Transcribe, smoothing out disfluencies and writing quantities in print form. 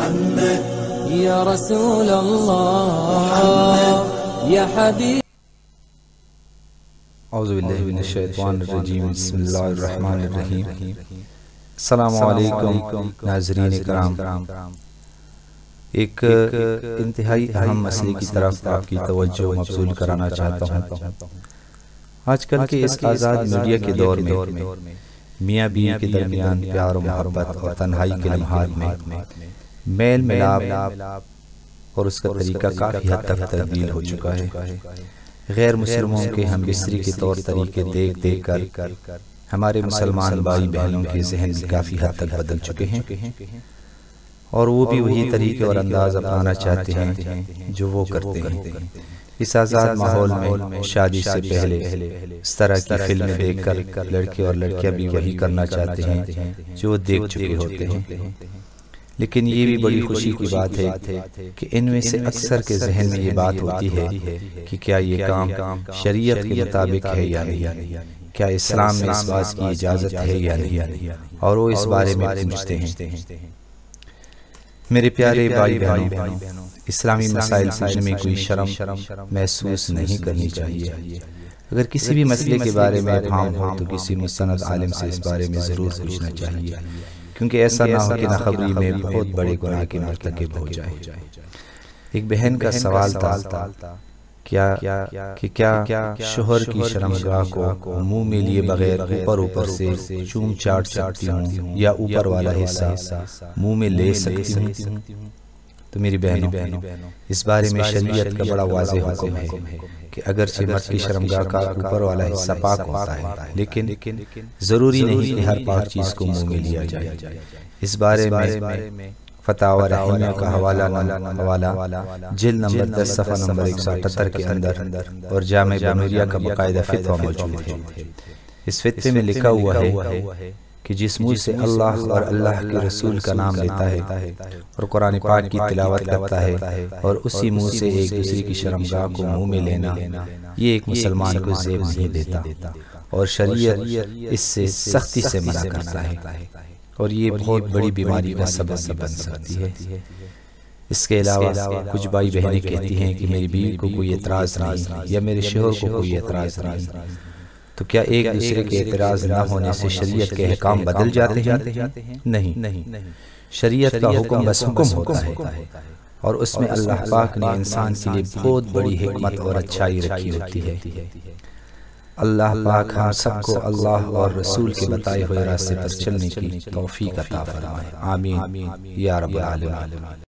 محمد يا رسول الله يا حبيب. اعوذ باللہ من الشیطان الرجیم، بسم اللہ الرحمن الرحیم۔ السلام علیکم ناظرین کرام، ایک انتہائی اہم مسئلے کی طرف آپ کی توجہ مبذول کرانا چاہتا ہوں۔ آج کل کے اس آزاد میڈیا کے دور میں میاں بیوی کے درمیان پیار و محبت اور تنہائی کے لمحات میں میل ملاپ اور اس کا طریقہ کافی حد تک تبدیل ہو چکا ہے۔ غیر مسلموں کے ہم بستری کے طور طریقے دیکھ دیکھ کر ہمارے مسلمان بھائی بہنوں کے ذہن بھی کافی حد تک بدل چکے ہیں، اور وہ بھی وہی طریقے اور انداز اپنانا چاہتے ہیں جو وہ کرتے ہیں۔ اس آزاد ماحول میں شادی سے پہلے اس طرح کی فلمیں دیکھ کر لڑکے اور لڑکیاں بھی وہی کرنا چاہتے ہیں جو وہ دیکھ چکے ہوتے ہیں۔ لیکن یہ بھی بڑی خوشی کی بات ہے کہ ان میں سے اکثر کے ذہن میں یہ بات ہوتی ہے کہ کیا یہ کام شریعت کے مطابق ہے یا نہیں، کیا اسلام میں اس بات کی اجازت ہے یا نہیں، اور وہ اس بارے میں پوچھتے ہیں۔ میرے پیارے بھائی بہنوں، اسلامی مسائل پوچھنے میں کوئی شرم محسوس نہیں کرنی چاہیے۔ اگر کسی بھی مسئلے کے بارے میں ابہام ہو تو کسی مستند عالم سے اس بارے میں ضرور پوچھنا چاہیے، کیونکہ ایسا نہ ہو کہ ناخبری میں بہت بڑے گناہ کے مرتکب ہو جائے۔ ایک بہن کا سوال تھا کہ کیا شوہر کی شرمگاہ کو منہ میں لیے بغیر اوپر سے چوم چاٹ سکتی ہوں یا اوپر والا حصہ منہ میں لے سکتی ہوں؟ تو میری بہنوں، اس بارے میں شریعت کا بڑا واضح حکم ہے کہ اگرچہ مرد کی شرمگاہ کا اوپر والا حصہ پاک ہوتا ہے، لیکن ضروری نہیں کہ ہر پاک چیز کو منہ میں لیا جائے۔ اس بارے میں فتاوی رحیمیہ کا حوالہ جلد نمبر 10 صفحہ نمبر 178 کے اندر اور جامع بنوریہ کا باقاعدہ فتویٰ موجود ہے۔ اس فتوے میں لکھا ہوا ہے کہ جس منہ سے اللہ اور اللہ کے رسول کا نام لیتا ہے اور قرآن پاک کی تلاوت کرتا ہے، اور اسی منہ سے ایک دوسرے کی شرمگاہ کو منہ میں لینا، یہ ایک مسلمان کو زیب نہیں دیتا، اور شریعت اس سے سختی سے منع کرتا ہے، اور یہ بہت بڑی بیماری کا سبب بھی بن سکتی ہے۔ اس کے علاوہ کچھ بھائی بہنیں کہتی ہیں کہ میری بیوی کو کوئی اعتراض نہیں یا میرے شوہر کو کوئی اعتراض نہیں، تو کیا ایک دوسرے کے اعتراض نہ ہونے سے شریعت کے احکام بدل جاتے ہیں؟ نہیں، شریعت کا حکم بس حکم ہوتا ہے، اور اس میں اللہ پاک نے انسان کے لیے بہت بڑی حکمت اور اچھائی رکھی ہوتی ہے۔ اللہ پاک ہم سب کو اللہ اور رسول کے بتائے ہوئے راستے پر چلنے کی توفیق عطا فرمائے، آمین یا رب العالمین۔